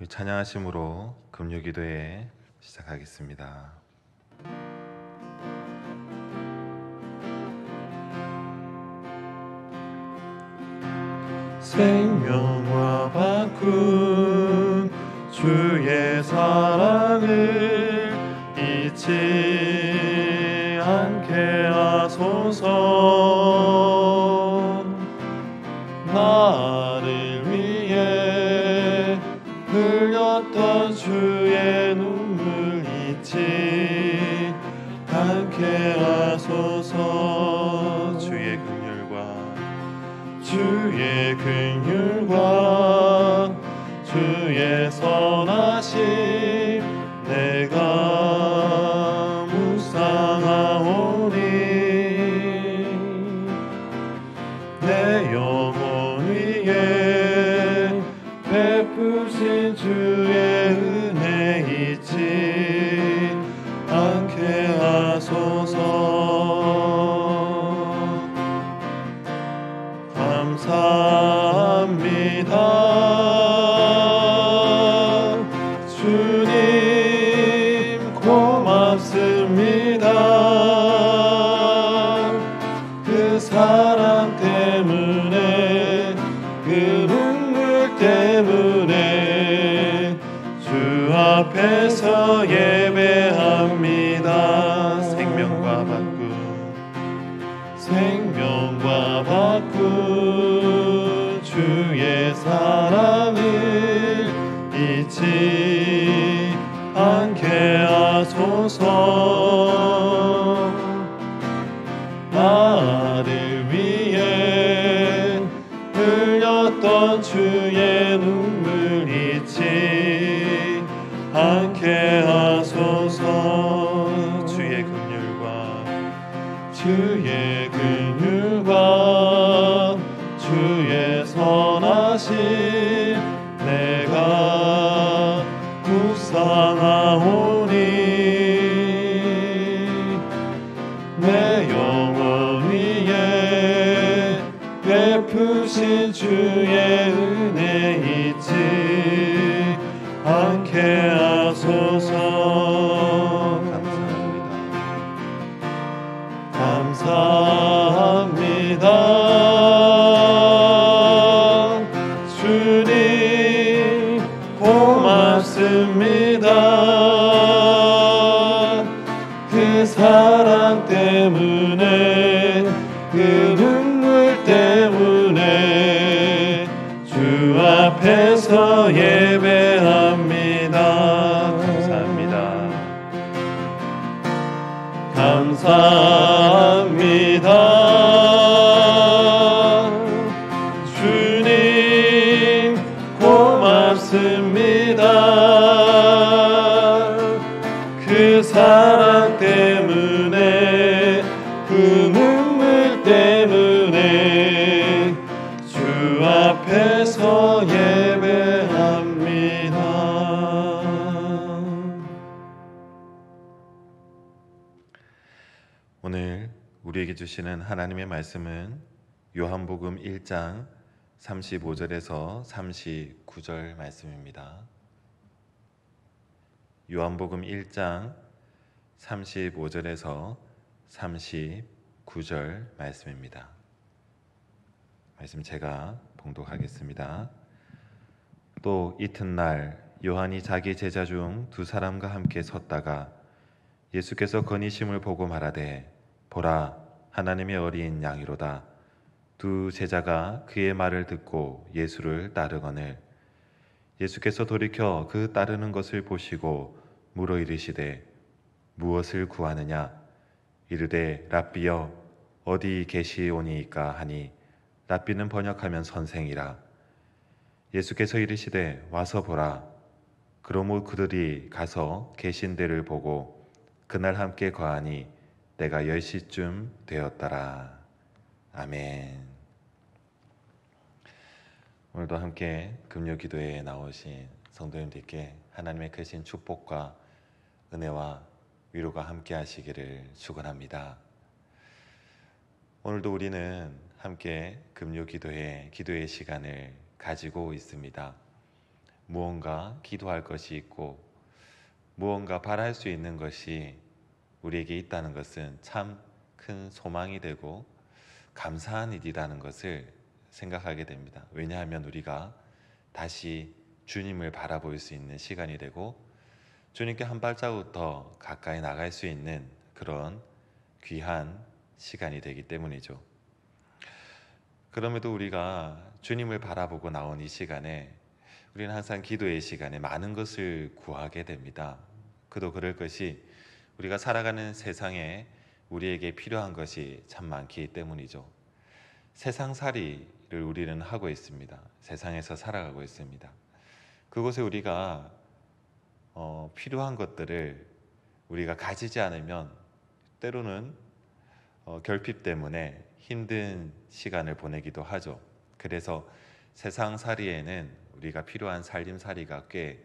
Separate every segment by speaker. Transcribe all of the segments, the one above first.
Speaker 1: 우리 찬양하심으로 금요기도회 시작하겠습니다. 생명과 바꾼 주의 사랑을 잊지 않게 하소서. 나를 위해 흘렸던 주의 눈물 잊지 않게 하소서. 주의 긍휼과 주의 선하심 내가 묵상하오니 내 영혼 위에 베푸신 주의 은혜 잊지 않게 하소서. 감사합니다. 주님 고맙습니다. 그 사랑 때문에 그 눈물 때문에 주 앞에서 예배합니다. 생명과 바꾼 주의 사랑을 잊지 않게 하소서. 나를 위해 흘렸던 주의 눈물 잊지 않게 하소서. 주의 긍휼과 주의 선하심 내가 묵상하오니 내 영혼 위에 베푸신 주의 은혜 잊지 않게 하소서. 감사합니다. 주님 고맙습니다. 그 사랑 때문에 그 눈물 때문에 주 앞에서 예배합니다. 감사합니다. 주님 고맙습니다. 그 사랑 때문에 그 눈물 때문에 주 앞에서 예배합니다. 오늘 우리에게 주시는 하나님의 말씀은 요한복음 1장 35절에서 39절 말씀입니다. 요한복음 1장 35절에서 39절 말씀입니다. 말씀 제가 봉독하겠습니다. 또 이튿날 요한이 자기 제자 중 두 사람과 함께 섰다가 예수께서 건의심을 보고 말하되 보라 하나님의 어린 양이로다. 두 제자가 그의 말을 듣고 예수를 따르거늘 예수께서 돌이켜 그 따르는 것을 보시고 물어 이르시되 무엇을 구하느냐. 이르되 랍비여 어디 계시오니이까 하니 랍비는 번역하면 선생이라. 예수께서 이르시되 와서 보라. 그러므로 그들이 가서 계신 데를 보고 그날 함께 거하니 때가 10시쯤 되었더라. 아멘. 오늘도 함께 금요기도회에 나오신 성도님들께 하나님의 크신 축복과 은혜와 위로가 함께 하시기를 축원합니다. 오늘도 우리는 함께 금요기도회 기도의 시간을 가지고 있습니다. 무언가 기도할 것이 있고 무언가 바랄 수 있는 것이 우리에게 있다는 것은 참 큰 소망이 되고 감사한 일이라는 것을 생각하게 됩니다. 왜냐하면 우리가 다시 주님을 바라볼 수 있는 시간이 되고 주님께 한 발자국 더 가까이 나갈 수 있는 그런 귀한 시간이 되기 때문이죠. 그럼에도 우리가 주님을 바라보고 나온 이 시간에 우리는 항상 기도의 시간에 많은 것을 구하게 됩니다. 그도 그럴 것이 우리가 살아가는 세상에 우리에게 필요한 것이 참 많기 때문이죠. 세상살이를 우리는 하고 있습니다. 세상에서 살아가고 있습니다. 그곳에 우리가 필요한 것들을 우리가 가지지 않으면 때로는 결핍 때문에 힘든 시간을 보내기도 하죠. 그래서 세상살이에는 우리가 필요한 살림살이가 꽤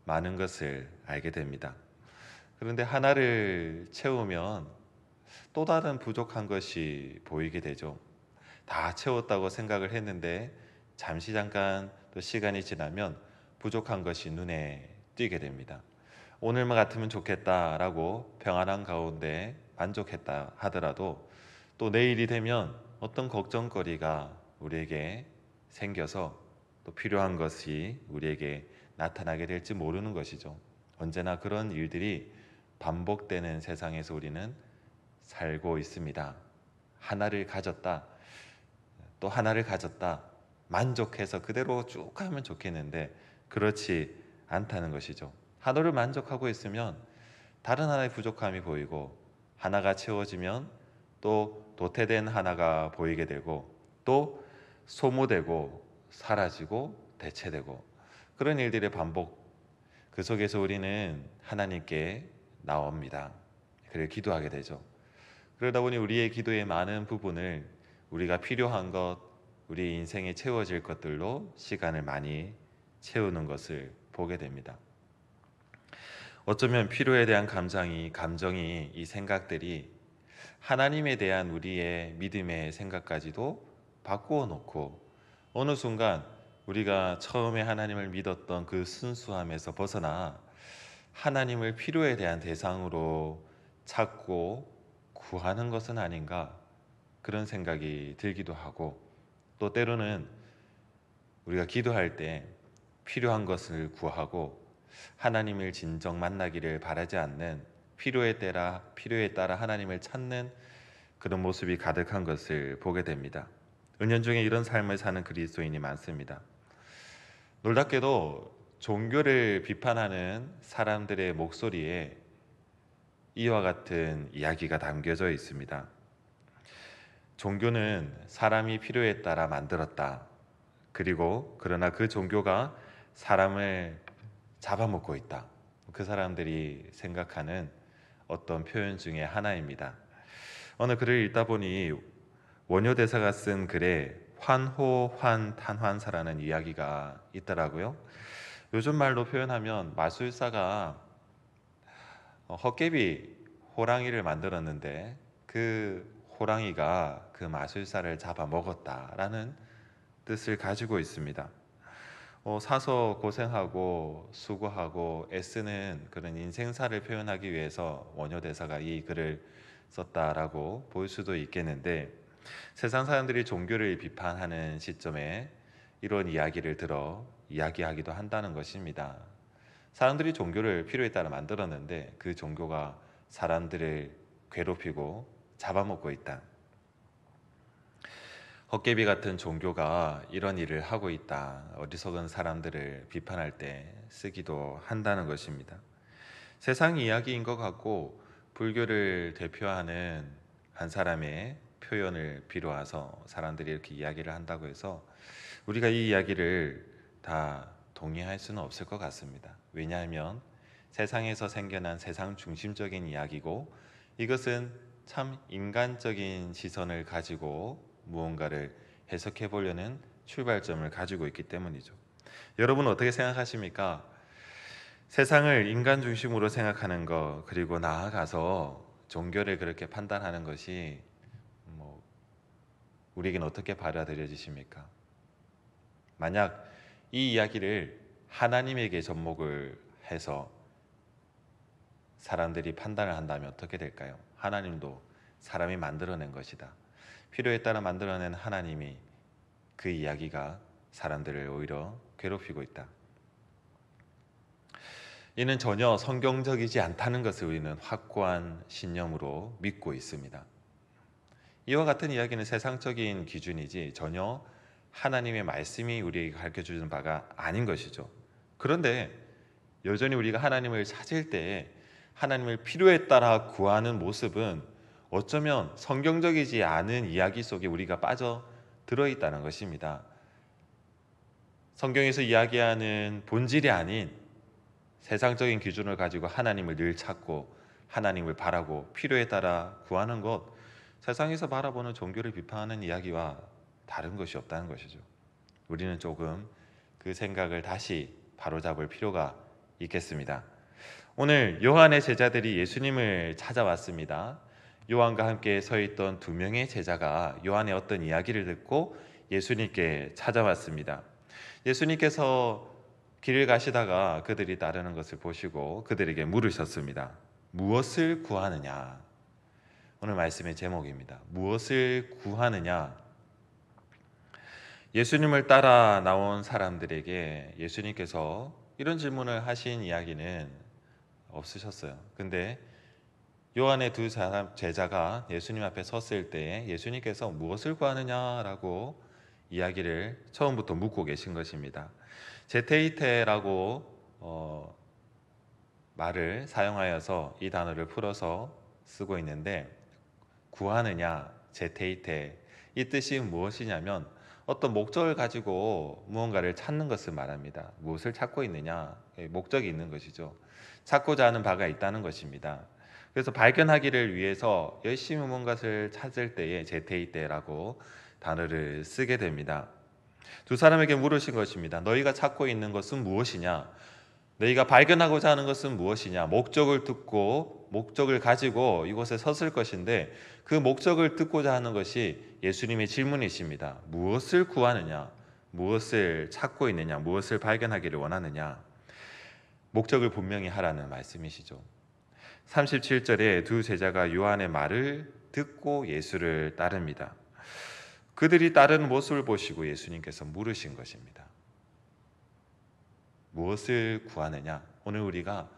Speaker 1: 많은 것을 알게 됩니다. 그런데 하나를 채우면 또 다른 부족한 것이 보이게 되죠. 다 채웠다고 생각을 했는데 잠시 잠깐 또 시간이 지나면 부족한 것이 눈에 띄게 됩니다. 오늘만 같으면 좋겠다라고 평안한 가운데 만족했다 하더라도 또 내일이 되면 어떤 걱정거리가 우리에게 생겨서 또 필요한 것이 우리에게 나타나게 될지 모르는 것이죠. 언제나 그런 일들이 반복되는 세상에서 우리는 살고 있습니다. 하나를 가졌다, 또 하나를 가졌다, 만족해서 그대로 쭉 가면 좋겠는데 그렇지 않다는 것이죠. 하나를 만족하고 있으면 다른 하나의 부족함이 보이고 하나가 채워지면 또 도태된 하나가 보이게 되고 또 소모되고 사라지고 대체되고 그런 일들의 반복, 그 속에서 우리는 하나님께 나옵니다. 그를 기도하게 되죠. 그러다 보니 우리의 기도의 많은 부분을 우리가 필요한 것, 우리 인생에 채워질 것들로 시간을 많이 채우는 것을 보게 됩니다. 어쩌면 필요에 대한 감정이 이 생각들이 하나님에 대한 우리의 믿음의 생각까지도 바꾸어 놓고 어느 순간 우리가 처음에 하나님을 믿었던 그 순수함에서 벗어나 하나님을 필요에 대한 대상으로 찾고 구하는 것은 아닌가 그런 생각이 들기도 하고 또 때로는 우리가 기도할 때 필요한 것을 구하고 하나님을 진정 만나기를 바라지 않는 필요에 따라 하나님을 찾는 그런 모습이 가득한 것을 보게 됩니다. 은연중에 이런 삶을 사는 그리스도인이 많습니다. 놀랍게도 종교를 비판하는 사람들의 목소리에 이와 같은 이야기가 담겨져 있습니다. 종교는 사람이 필요에 따라 만들었다. 그리고 그러나 그 종교가 사람을 잡아먹고 있다. 그 사람들이 생각하는 어떤 표현 중에 하나입니다. 어느 글을 읽다 보니 원효 대사가 쓴 글에 환호환탄환사라는 이야기가 있더라고요. 요즘 말로 표현하면 마술사가 헛개비 호랑이를 만들었는데 그 호랑이가 그 마술사를 잡아먹었다라는 뜻을 가지고 있습니다. 사서 고생하고 수고하고 애쓰는 그런 인생사를 표현하기 위해서 원효 대사가 이 글을 썼다라고 볼 수도 있겠는데 세상 사람들이 종교를 비판하는 시점에 이런 이야기를 들어 이야기하기도 한다는 것입니다. 사람들이 종교를 필요에 따라 만들었는데 그 종교가 사람들을 괴롭히고 잡아먹고 있다. 헛개비 같은 종교가 이런 일을 하고 있다. 어리석은 사람들을 비판할 때 쓰기도 한다는 것입니다. 세상 이야기인 것 같고 불교를 대표하는 한 사람의 표현을 빌어와서 사람들이 이렇게 이야기를 한다고 해서 우리가 이 이야기를 다 동의할 수는 없을 것 같습니다. 왜냐하면 세상에서 생겨난 세상 중심적인 이야기고 이것은 참 인간적인 시선을 가지고 무언가를 해석해 보려는 출발점을 가지고 있기 때문이죠. 여러분은 어떻게 생각하십니까? 세상을 인간 중심으로 생각하는 것 그리고 나아가서 종교를 그렇게 판단하는 것이 우리에게는 어떻게 받아들여지십니까? 만약 이 이야기를 하나님에게 접목을 해서 사람들이 판단을 한다면 어떻게 될까요? 하나님도 사람이 만들어낸 것이다. 필요에 따라 만들어낸 하나님이 그 이야기가 사람들을 오히려 괴롭히고 있다. 이는 전혀 성경적이지 않다는 것을 우리는 확고한 신념으로 믿고 있습니다. 이와 같은 이야기는 세상적인 기준이지 전혀 하나님의 말씀이 우리에게 가르쳐주는 바가 아닌 것이죠. 그런데 여전히 우리가 하나님을 찾을 때 하나님을 필요에 따라 구하는 모습은 어쩌면 성경적이지 않은 이야기 속에 우리가 빠져 들어있다는 것입니다. 성경에서 이야기하는 본질이 아닌 세상적인 기준을 가지고 하나님을 늘 찾고 하나님을 바라고 필요에 따라 구하는 것, 세상에서 바라보는 종교를 비판하는 이야기와 다른 것이 없다는 것이죠. 우리는 조금 그 생각을 다시 바로잡을 필요가 있겠습니다. 오늘 요한의 제자들이 예수님을 찾아왔습니다. 요한과 함께 서 있던 두 명의 제자가 요한의 어떤 이야기를 듣고 예수님께 찾아왔습니다. 예수님께서 길을 가시다가 그들이 따르는 것을 보시고 그들에게 물으셨습니다. 무엇을 구하느냐? 오늘 말씀의 제목입니다. 무엇을 구하느냐? 예수님을 따라 나온 사람들에게 예수님께서 이런 질문을 하신 이야기는 없으셨어요. 근데 요한의 두 제자가 예수님 앞에 섰을 때 예수님께서 무엇을 구하느냐라고 이야기를 처음부터 묻고 계신 것입니다. 제테이테라고 말을 사용하여서 이 단어를 풀어서 쓰고 있는데, 구하느냐, 제테이테, 이 뜻이 무엇이냐면 어떤 목적을 가지고 무언가를 찾는 것을 말합니다. 무엇을 찾고 있느냐, 목적이 있는 것이죠. 찾고자 하는 바가 있다는 것입니다. 그래서 발견하기를 위해서 열심히 무언가를 찾을 때에 제테이테라고 단어를 쓰게 됩니다. 두 사람에게 물으신 것입니다. 너희가 찾고 있는 것은 무엇이냐? 너희가 발견하고자 하는 것은 무엇이냐? 목적을 듣고 목적을 가지고 이곳에 섰을 것인데 그 목적을 듣고자 하는 것이 예수님의 질문이십니다. 무엇을 구하느냐? 무엇을 찾고 있느냐? 무엇을 발견하기를 원하느냐? 목적을 분명히 하라는 말씀이시죠. 37절에 두 제자가 요한의 말을 듣고 예수를 따릅니다. 그들이 따르는 모습을 보시고 예수님께서 물으신 것입니다. 무엇을 구하느냐? 오늘 우리가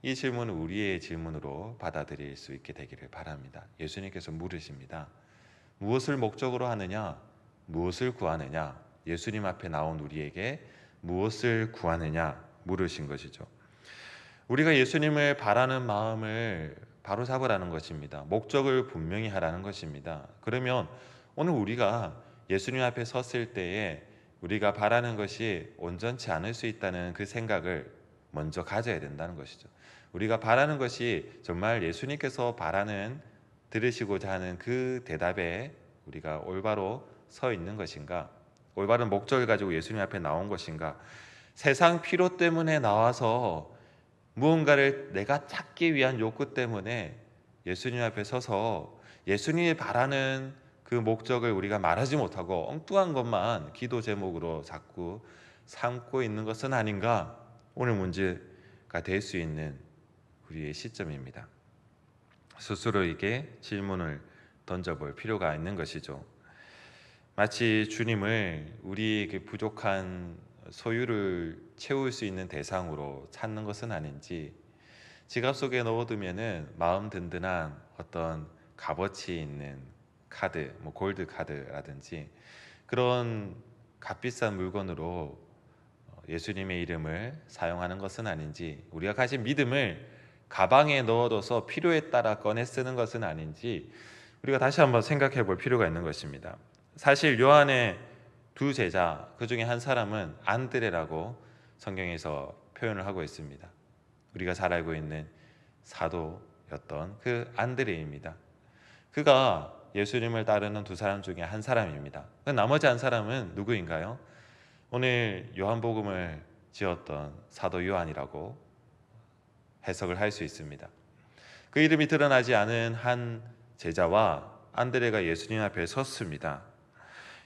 Speaker 1: 이 질문을 우리의 질문으로 받아들일 수 있게 되기를 바랍니다. 예수님께서 물으십니다. 무엇을 목적으로 하느냐? 무엇을 구하느냐? 예수님 앞에 나온 우리에게 무엇을 구하느냐? 물으신 것이죠. 우리가 예수님을 바라는 마음을 바로잡으라는 것입니다. 목적을 분명히 하라는 것입니다. 그러면 오늘 우리가 예수님 앞에 섰을 때에 우리가 바라는 것이 온전치 않을 수 있다는 그 생각을 먼저 가져야 된다는 것이죠. 우리가 바라는 것이 정말 예수님께서 들으시고자 하는 그 대답에 우리가 올바로 서 있는 것인가? 올바른 목적을 가지고 예수님 앞에 나온 것인가? 세상 필요 때문에 나와서 무언가를 내가 찾기 위한 욕구 때문에 예수님 앞에 서서 예수님이 바라는 그 목적을 우리가 말하지 못하고 엉뚱한 것만 기도 제목으로 자꾸 삼고 있는 것은 아닌가? 오늘 문제가 될 수 있는 우리의 시점입니다. 스스로에게 질문을 던져볼 필요가 있는 것이죠. 마치 주님을 우리의 그 부족한 소유를 채울 수 있는 대상으로 찾는 것은 아닌지, 지갑 속에 넣어두면은 마음 든든한 어떤 값어치 있는 카드, 골드 카드라든지 그런 값비싼 물건으로 예수님의 이름을 사용하는 것은 아닌지, 우리가 가진 믿음을 가방에 넣어둬서 필요에 따라 꺼내 쓰는 것은 아닌지 우리가 다시 한번 생각해 볼 필요가 있는 것입니다. 사실 요한의 두 제자, 그 중에 한 사람은 안드레라고 성경에서 표현을 하고 있습니다. 우리가 잘 알고 있는 사도였던 그 안드레입니다. 그가 예수님을 따르는 두 사람 중에 한 사람입니다. 나머지 한 사람은 누구인가요? 오늘 요한복음을 지었던 사도 요한이라고 해석을 할 수 있습니다. 그 이름이 드러나지 않은 한 제자와 안드레가 예수님 앞에 섰습니다.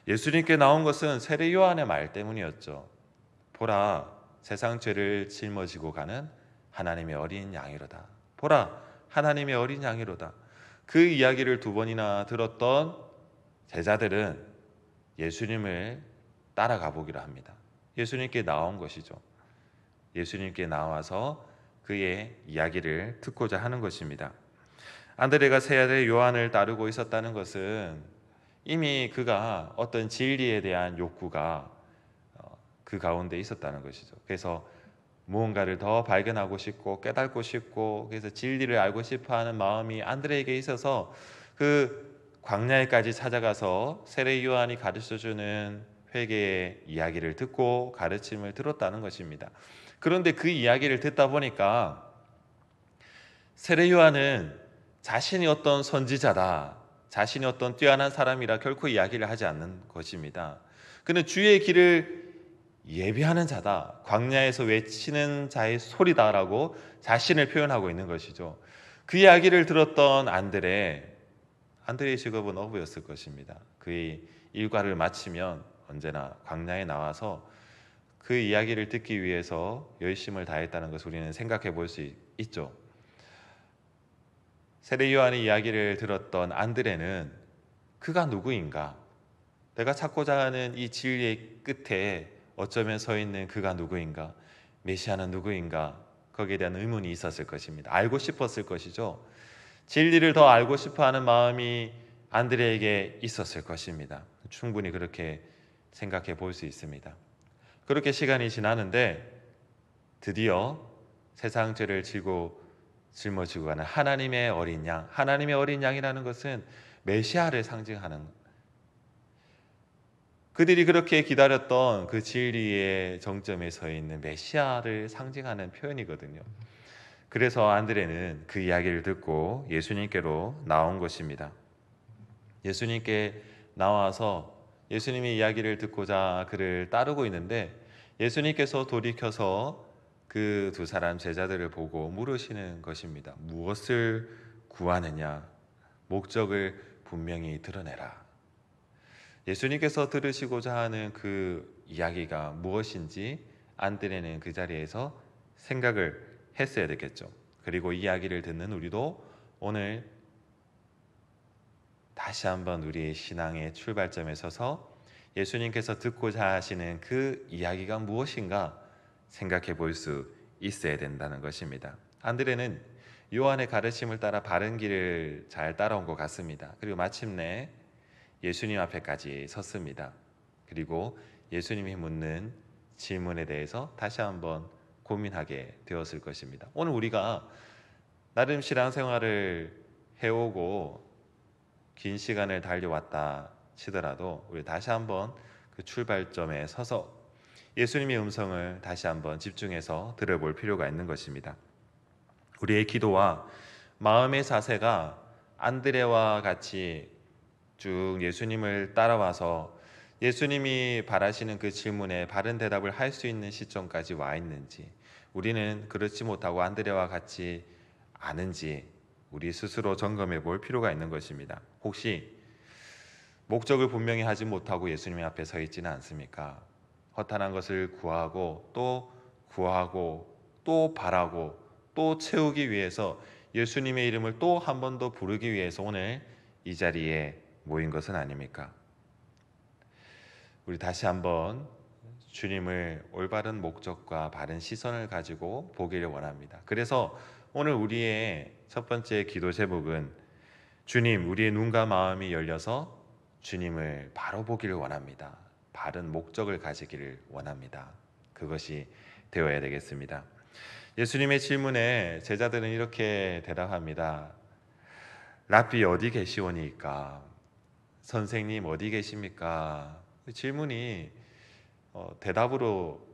Speaker 1: 예수님께 나온 것은 세례 요한의 말 때문이었죠. 보라, 세상 죄를 짊어지고 가는 하나님의 어린 양이로다. 보라, 하나님의 어린 양이로다. 그 이야기를 두 번이나 들었던 제자들은 예수님을 따라가 보기로 합니다. 예수님께 나온 것이죠. 예수님께 나와서 그의 이야기를 듣고자 하는 것입니다. 안드레가 세 아들 요한을 따르고 있었다는 것은 이미 그가 어떤 진리에 대한 욕구가 그 가운데 있었다는 것이죠. 그래서 무언가를 더 발견하고 싶고 깨닫고 싶고, 그래서 진리를 알고 싶어하는 마음이 안드레에게 있어서 그 광야에까지 찾아가서 세례 요한이 가르쳐주는 회개의 이야기를 듣고 가르침을 들었다는 것입니다. 그런데 그 이야기를 듣다 보니까 세례 요한은 자신이 어떤 선지자다, 자신이 어떤 뛰어난 사람이라 결코 이야기를 하지 않는 것입니다. 그는 주의 길을 예비하는 자다, 광야에서 외치는 자의 소리다라고 자신을 표현하고 있는 것이죠. 그 이야기를 들었던 안드레의 직업은 어부였을 것입니다. 그의 일과를 마치면 언제나 광야에 나와서 그 이야기를 듣기 위해서 열심을 다했다는 것을 우리는 생각해 볼 수 있죠. 세례 요한의 이야기를 들었던 안드레는 그가 누구인가, 내가 찾고자 하는 이 진리의 끝에 어쩌면 서 있는 그가 누구인가, 메시아는 누구인가, 거기에 대한 의문이 있었을 것입니다. 알고 싶었을 것이죠. 진리를 더 알고 싶어하는 마음이 안드레에게 있었을 것입니다. 충분히 그렇게 생각해 볼 수 있습니다. 그렇게 시간이 지나는데 드디어 세상 죄를 짊어지고 가는 하나님의 어린 양, 하나님의 어린 양이라는 것은 메시아를 상징하는, 그들이 그렇게 기다렸던 그 진리의 정점에 서 있는 메시아를 상징하는 표현이거든요. 그래서 안드레는 그 이야기를 듣고 예수님께로 나온 것입니다. 예수님께 나와서 예수님의 이야기를 듣고자 그를 따르고 있는데 예수님께서 돌이켜서 그 두 사람 제자들을 보고 물으시는 것입니다. 무엇을 구하느냐? 목적을 분명히 드러내라. 예수님께서 들으시고자 하는 그 이야기가 무엇인지 안드레는 그 자리에서 생각을 했어야 되겠죠. 그리고 이 이야기를 듣는 우리도 오늘 다시 한번 우리의 신앙의 출발점에 서서 예수님께서 듣고자 하시는 그 이야기가 무엇인가 생각해 볼 수 있어야 된다는 것입니다. 안드레는 요한의 가르침을 따라 바른 길을 잘 따라온 것 같습니다. 그리고 마침내 예수님 앞에까지 섰습니다. 그리고 예수님이 묻는 질문에 대해서 다시 한번 고민하게 되었을 것입니다. 오늘 우리가 나름 신앙생활을 해오고 긴 시간을 달려왔다 치더라도 우리 다시 한번 그 출발점에 서서 예수님의 음성을 다시 한번 집중해서 들어볼 필요가 있는 것입니다. 우리의 기도와 마음의 자세가 안드레와 같이 쭉 예수님을 따라와서 예수님이 바라시는 그 질문에 바른 대답을 할 수 있는 시점까지 와 있는지, 우리는 그렇지 못하고 안드레와 같이 아는지 우리 스스로 점검해 볼 필요가 있는 것입니다. 혹시 목적을 분명히 하지 못하고 예수님 앞에 서 있지는 않습니까? 허탄한 것을 구하고 또 바라고 또 채우기 위해서 예수님의 이름을 또 한 번 더 부르기 위해서 오늘 이 자리에 모인 것은 아닙니까? 우리 다시 한번 주님을 올바른 목적과 바른 시선을 가지고 보기를 원합니다. 그래서 오늘 우리의 첫 번째 기도 제목은 주님, 우리의 눈과 마음이 열려서 주님을 바로 보기를 원합니다. 바른 목적을 가지기를 원합니다. 그것이 되어야 되겠습니다. 예수님의 질문에 제자들은 이렇게 대답합니다. 랍비 어디 계시오니까? 선생님 어디 계십니까? 질문이 대답으로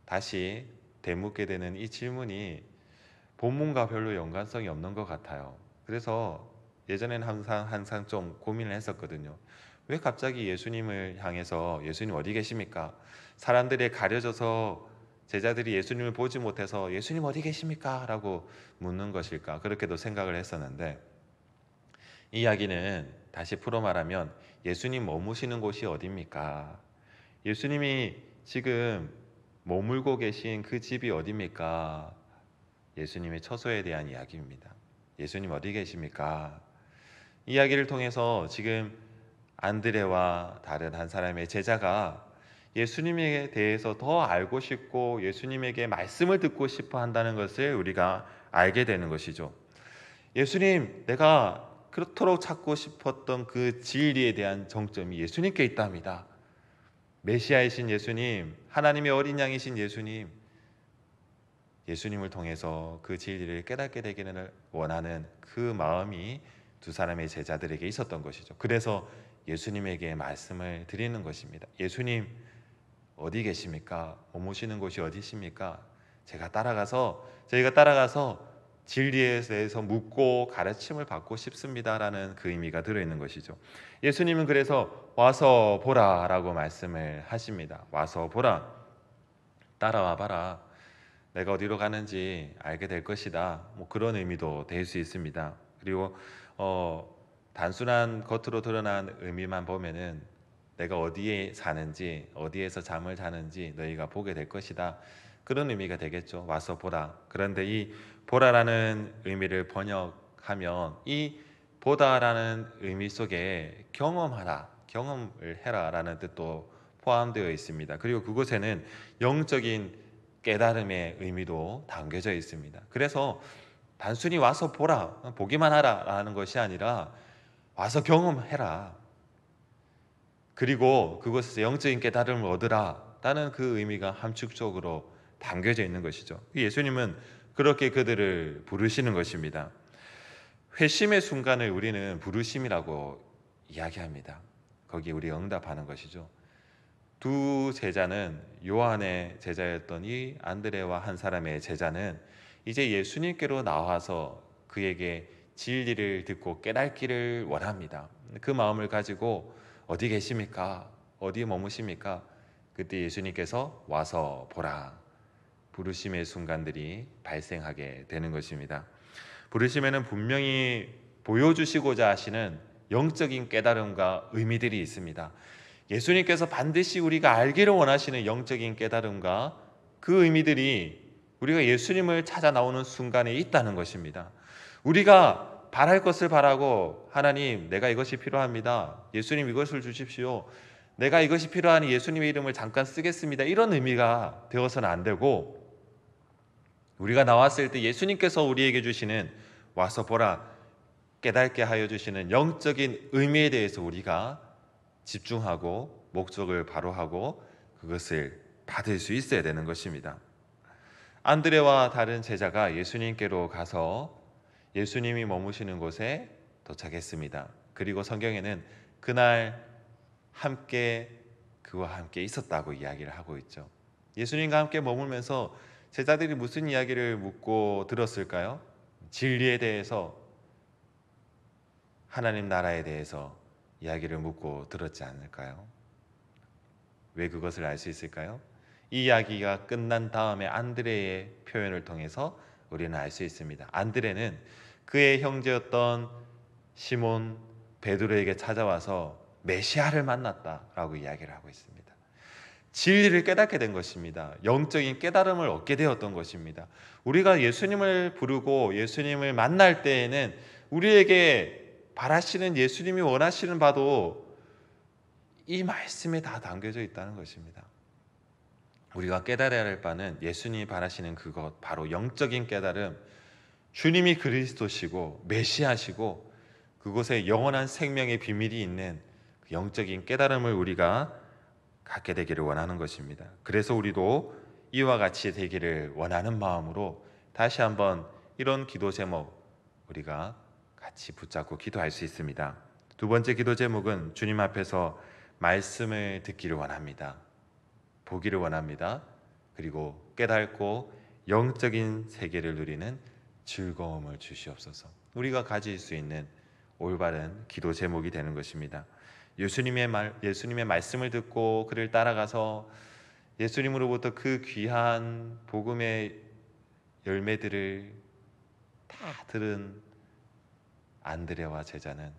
Speaker 1: 다시 되묻게 되는 이 질문이 본문과 별로 연관성이 없는 것 같아요. 그래서 예전에는 항상 좀 고민을 했었거든요. 왜 갑자기 예수님을 향해서 예수님 어디 계십니까? 사람들에 가려져서 제자들이 예수님을 보지 못해서 예수님 어디 계십니까? 라고 묻는 것일까? 그렇게도 생각을 했었는데 이 이야기는 다시 풀어 말하면 예수님 머무시는 곳이 어디입니까? 예수님이 지금 머물고 계신 그 집이 어디입니까? 예수님의 처소에 대한 이야기입니다. 예수님 어디 계십니까? 이야기를 통해서 지금 안드레와 다른 한 사람의 제자가 예수님에 대해서 더 알고 싶고 예수님에게 말씀을 듣고 싶어 한다는 것을 우리가 알게 되는 것이죠. 예수님, 내가 그토록 찾고 싶었던 그 진리에 대한 정점이 예수님께 있답니다. 메시아이신 예수님, 하나님의 어린 양이신 예수님, 예수님을 통해서 그 진리를 깨닫게 되기를 원하는 그 마음이 두 사람의 제자들에게 있었던 것이죠. 그래서 예수님에게 말씀을 드리는 것입니다. 예수님 어디 계십니까? 머무시는 곳이 어디십니까? 저희가 따라가서 진리에 대해서 묻고 가르침을 받고 싶습니다라는 그 의미가 들어있는 것이죠. 예수님은 그래서 와서 보라라고 말씀을 하십니다. 와서 보라, 따라와 봐라. 내가 어디로 가는지 알게 될 것이다. 그런 의미도 될 수 있습니다. 그리고 단순한 겉으로 드러난 의미만 보면은 내가 어디에 사는지, 어디에서 잠을 자는지 너희가 보게 될 것이다. 그런 의미가 되겠죠. 와서 보라. 그런데 이 보라라는 의미를 번역하면 이 보다라는 의미 속에 경험하라, 경험을 해라라는 뜻도 포함되어 있습니다. 그리고 그곳에는 영적인 깨달음의 의미도 담겨져 있습니다. 그래서 단순히 와서 보라, 보기만 하라라는 것이 아니라 와서 경험해라. 그리고 그곳에서 영적인 깨달음을 얻으라라는 그 의미가 함축적으로 담겨져 있는 것이죠. 예수님은 그렇게 그들을 부르시는 것입니다. 회심의 순간을 우리는 부르심이라고 이야기합니다. 거기에 우리 응답하는 것이죠. 두 제자는 요한의 제자였던 이 안드레와 한 사람의 제자는 이제 예수님께로 나와서 그에게 진리를 듣고 깨닫기를 원합니다. 그 마음을 가지고 어디 계십니까? 어디 머무십니까? 그때 예수님께서 와서 보라. 부르심의 순간들이 발생하게 되는 것입니다. 부르심에는 분명히 보여주시고자 하시는 영적인 깨달음과 의미들이 있습니다. 예수님께서 반드시 우리가 알기를 원하시는 영적인 깨달음과 그 의미들이 우리가 예수님을 찾아 나오는 순간에 있다는 것입니다. 우리가 바랄 것을 바라고 하나님, 내가 이것이 필요합니다. 예수님 이것을 주십시오. 내가 이것이 필요하니 예수님의 이름을 잠깐 쓰겠습니다. 이런 의미가 되어서는 안 되고, 우리가 나왔을 때 예수님께서 우리에게 주시는 와서 보라, 깨닫게 하여 주시는 영적인 의미에 대해서 우리가 집중하고 목적을 바로하고 그것을 받을 수 있어야 되는 것입니다. 안드레와 다른 제자가 예수님께로 가서 예수님이 머무시는 곳에 도착했습니다. 그리고 성경에는 그날 함께 그와 함께 있었다고 이야기를 하고 있죠. 예수님과 함께 머물면서 제자들이 무슨 이야기를 묻고 들었을까요? 진리에 대해서, 하나님 나라에 대해서 이야기를 묻고 들었지 않을까요? 왜 그것을 알 수 있을까요? 이 이야기가 끝난 다음에 안드레의 표현을 통해서 우리는 알 수 있습니다. 안드레는 그의 형제였던 시몬 베드로에게 찾아와서 메시아를 만났다라고 이야기를 하고 있습니다. 진리를 깨닫게 된 것입니다. 영적인 깨달음을 얻게 되었던 것입니다. 우리가 예수님을 부르고 예수님을 만날 때에는 우리에게 바라시는, 예수님이 원하시는 바도 이 말씀에 다 담겨져 있다는 것입니다. 우리가 깨달아야 할 바는 예수님이 바라시는 그것, 바로 영적인 깨달음, 주님이 그리스도시고 메시아시고 그곳에 영원한 생명의 비밀이 있는 그 영적인 깨달음을 우리가 갖게 되기를 원하는 것입니다. 그래서 우리도 이와 같이 되기를 원하는 마음으로 다시 한번 이런 기도 제목 우리가 같이 붙잡고 기도할 수 있습니다. 두 번째 기도 제목은 주님 앞에서 말씀을 듣기를 원합니다. 보기를 원합니다. 그리고 깨닫고 영적인 세계를 누리는 즐거움을 주시옵소서. 우리가 가질 수 있는 올바른 기도 제목이 되는 것입니다. 예수님의 말씀을 듣고 그를 따라가서 예수님으로부터 그 귀한 복음의 열매들을 다 들은 안드레와 제자는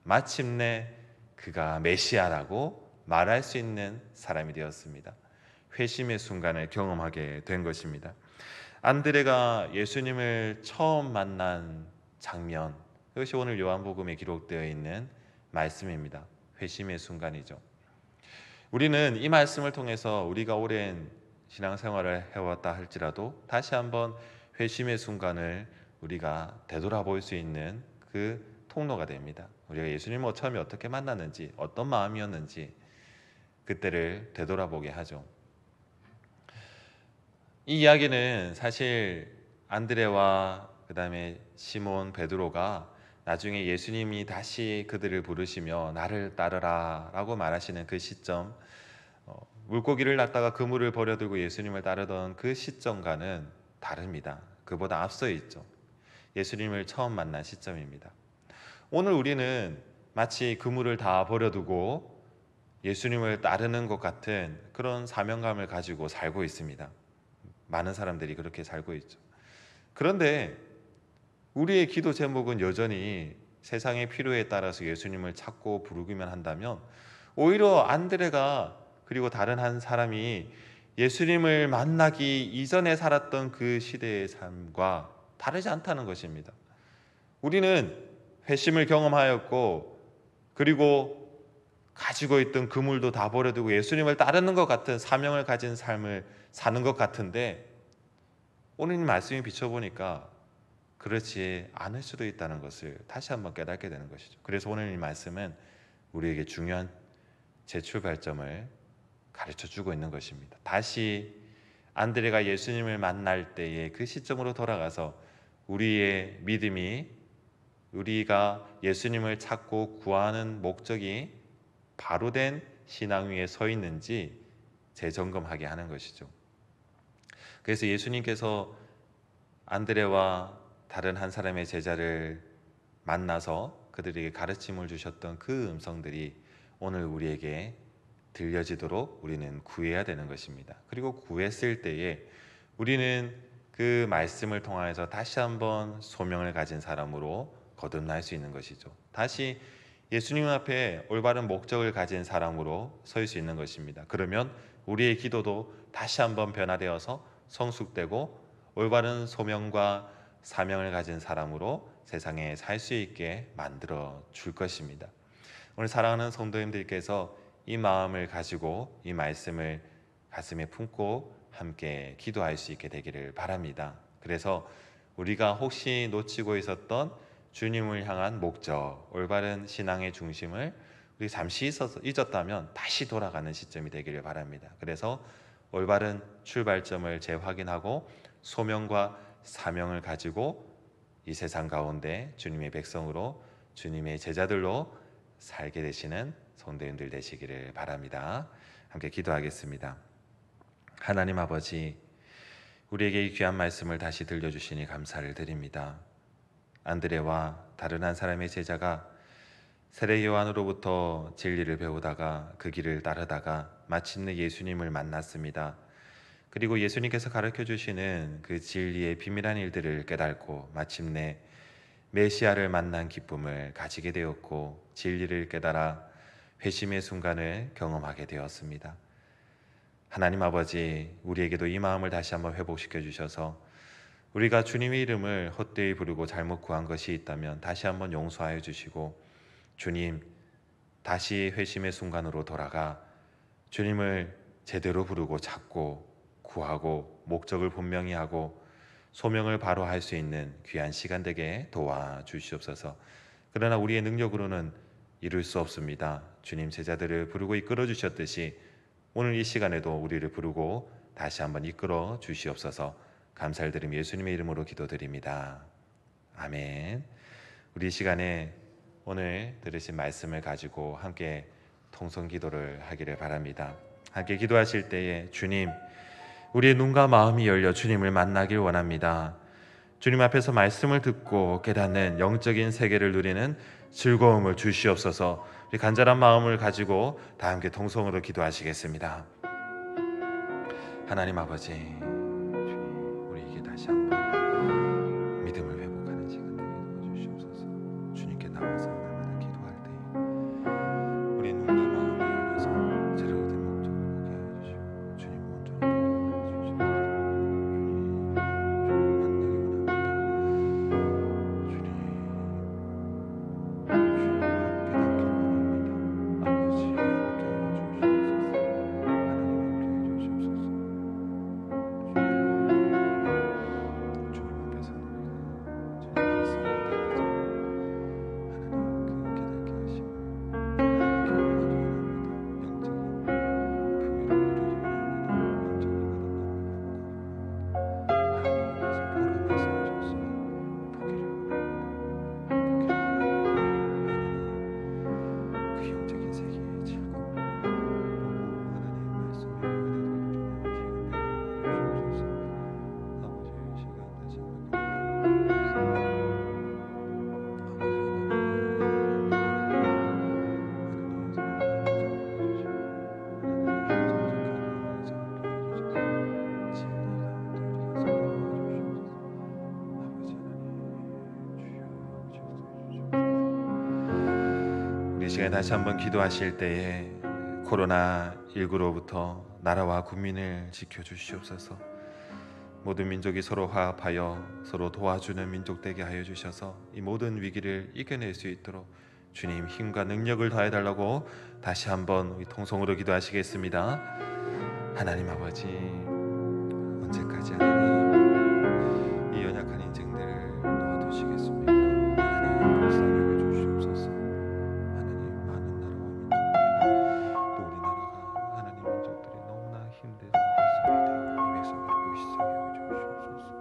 Speaker 1: 마침내 그가 메시아라고 말할 수 있는 사람이 되었습니다. 회심의 순간을 경험하게 된 것입니다. 안드레가 예수님을 처음 만난 장면, 이것이 오늘 요한복음에 기록되어 있는 말씀입니다. 회심의 순간이죠. 우리는 이 말씀을 통해서 우리가 오랜 신앙생활을 해왔다 할지라도 다시 한번 회심의 순간을 우리가 되돌아볼 수 있는 그 통로가 됩니다. 우리가 예수님을 처음에 어떻게 만났는지, 어떤 마음이었는지 그때를 되돌아보게 하죠. 이 이야기는 사실 안드레와 그 다음에 시몬 베드로가 나중에 예수님이 다시 그들을 부르시며 나를 따르라 라고 말하시는 그 시점, 물고기를 놨다가 그물을 버려두고 예수님을 따르던 그 시점과는 다릅니다. 그보다 앞서 있죠. 예수님을 처음 만난 시점입니다. 오늘 우리는 마치 그물을 다 버려두고 예수님을 따르는 것 같은 그런 사명감을 가지고 살고 있습니다. 많은 사람들이 그렇게 살고 있죠. 그런데 우리의 기도 제목은 여전히 세상의 필요에 따라서 예수님을 찾고 부르기만 한다면 오히려 안드레가 그리고 다른 한 사람이 예수님을 만나기 이전에 살았던 그 시대의 삶과 다르지 않다는 것입니다. 우리는 회심을 경험하였고 그리고 가지고 있던 그물도 다 버려두고 예수님을 따르는 것 같은 사명을 가진 삶을 사는 것 같은데 오늘 말씀이 비춰보니까 그렇지 않을 수도 있다는 것을 다시 한번 깨닫게 되는 것이죠. 그래서 오늘 이 말씀은 우리에게 중요한 재출발점을 가르쳐주고 있는 것입니다. 다시 안드레가 예수님을 만날 때의 그 시점으로 돌아가서 우리의 믿음이 우리가 예수님을 찾고 구하는 목적이 바로 된 신앙 위에 서 있는지 재점검하게 하는 것이죠. 그래서 예수님께서 안드레와 다른 한 사람의 제자를 만나서 그들에게 가르침을 주셨던 그 음성들이 오늘 우리에게 들려지도록 우리는 구해야 되는 것입니다. 그리고 구했을 때에 우리는 그 말씀을 통하여서 다시 한번 소명을 가진 사람으로 거듭날 수 있는 것이죠. 다시 예수님 앞에 올바른 목적을 가진 사람으로 설 수 있는 것입니다. 그러면 우리의 기도도 다시 한번 변화되어서 성숙되고 올바른 소명과 사명을 가진 사람으로 세상에 살 수 있게 만들어 줄 것입니다. 오늘 사랑하는 성도님들께서 이 마음을 가지고 이 말씀을 가슴에 품고 함께 기도할 수 있게 되기를 바랍니다. 그래서 우리가 혹시 놓치고 있었던 주님을 향한 목적, 올바른 신앙의 중심을 우리 잠시 잊었다면 다시 돌아가는 시점이 되기를 바랍니다. 그래서 올바른 출발점을 재확인하고 소명과 사명을 가지고 이 세상 가운데 주님의 백성으로 주님의 제자들로 살게 되시는 성도님들 되시기를 바랍니다. 함께 기도하겠습니다. 하나님 아버지, 우리에게 이 귀한 말씀을 다시 들려주시니 감사를 드립니다. 안드레와 다른 한 사람의 제자가 세례 요한으로부터 진리를 배우다가 그 길을 따르다가 마침내 예수님을 만났습니다. 그리고 예수님께서 가르쳐 주시는 그 진리의 비밀한 일들을 깨닫고 마침내 메시아를 만난 기쁨을 가지게 되었고 진리를 깨달아 회심의 순간을 경험하게 되었습니다. 하나님 아버지, 우리에게도 이 마음을 다시 한번 회복시켜 주셔서 우리가 주님의 이름을 헛되이 부르고 잘못 구한 것이 있다면 다시 한번 용서하여 주시고 주님, 다시 회심의 순간으로 돌아가 주님을 제대로 부르고 찾고 구하고 목적을 분명히 하고 소명을 바로 할 수 있는 귀한 시간 되게 도와주시옵소서. 그러나 우리의 능력으로는 이룰 수 없습니다. 주님 제자들을 부르고 이끌어 주셨듯이 오늘 이 시간에도 우리를 부르고 다시 한번 이끌어 주시옵소서. 감사를 드리며 예수님의 이름으로 기도드립니다. 아멘. 우리 이 시간에 오늘 들으신 말씀을 가지고 함께 통성 기도를 하기를 바랍니다. 함께 기도하실 때에 주님, 우리의 눈과 마음이 열려 주님을 만나길 원합니다. 주님 앞에서 말씀을 듣고 깨닫는 영적인 세계를 누리는 즐거움을 주시옵소서. 우리 간절한 마음을 가지고 다 함께 통성으로 기도하시겠습니다. 하나님 아버지, 우리에게 다시 한번 믿음을 회복하는 시간 되게 도와주시옵소서. 주님께 나와서 날마다 기도할 때 우리의 눈과 마음이 열려서 제대로 된 목적을 보게 해주시고 주님 먼저 시간에 다시 한번 기도하실 때에 코로나19로부터 나라와 국민을 지켜주시옵소서. 모든 민족이 서로 화합하여 서로 도와주는 민족 되게 하여 주셔서 이 모든 위기를 이겨낼 수 있도록 주님 힘과 능력을 더해달라고 다시 한번 우리 통성으로 기도하시겠습니다. 하나님 아버지, 언제까지 하나님 이 연약한 인생들을 도와주시겠습니까? 하나님 불쌍히 여겨주시옵소서. 하나님 많은 나라와 민족들이 또 우리나라가 하나님 민족들이 너무나 힘들어하고 있습니다. 이 백성들을 불쌍히 여겨주시옵소서.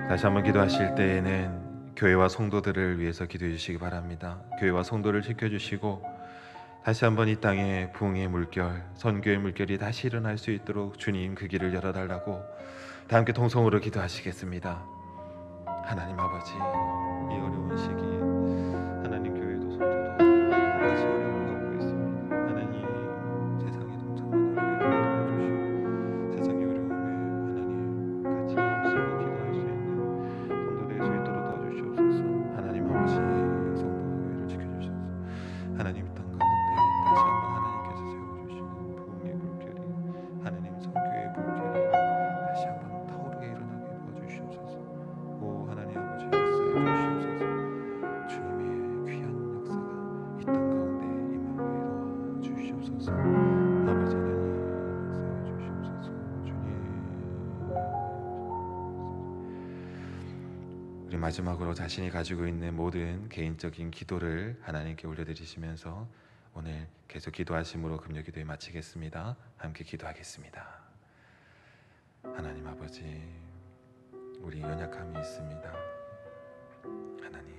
Speaker 1: 다시 한번 기도하실 때에는 교회와 성도들을 위해서 기도해 주시기 바랍니다. 교회와 성도를 지켜주시고 다시 한번 이 땅에 부흥의 물결, 선교의 물결이 다시 일어날 수 있도록 주님 그 길을 열어달라고 다 함께 통성으로 기도하시겠습니다. 하나님 아버지, 이 어려운 시기에 하나님 교회도 성도도 똑같이 어려움을 겪고 있습니다. 하나님 세상에 동참하는 교회를 도와주시고 세상의 어려움에 하나님 같이 마음쓰고 기도할 수 있는 성도 될 수 있도록 도와주시옵소서. 하나님 아버지, 성도와 교회를 지켜주셔서 하나님 이 땅 가운데 다시 한번 하나님께서 세워주시는 부흥의 물결이 하나님 선교의 물결이 다시 한번 타오르게 일어나게 도와주시옵소서. 오 하나님 아버지, 역사해 주시옵소서. 주님의 귀한 역사가 이 땅 가운데 임하게 이루어 주시옵소서. 아버지 하나님 역사해 주시옵소서. 주님, 우리 마지막으로 자신이 가지고 있는 모든 개인적인 기도를 하나님께 올려드리시면서 오늘 계속 기도하심으로 금요 기도에 마치겠습니다. 함께 기도하겠습니다. 하나님 아버지, 우리 연약함이 있습니다. 하나님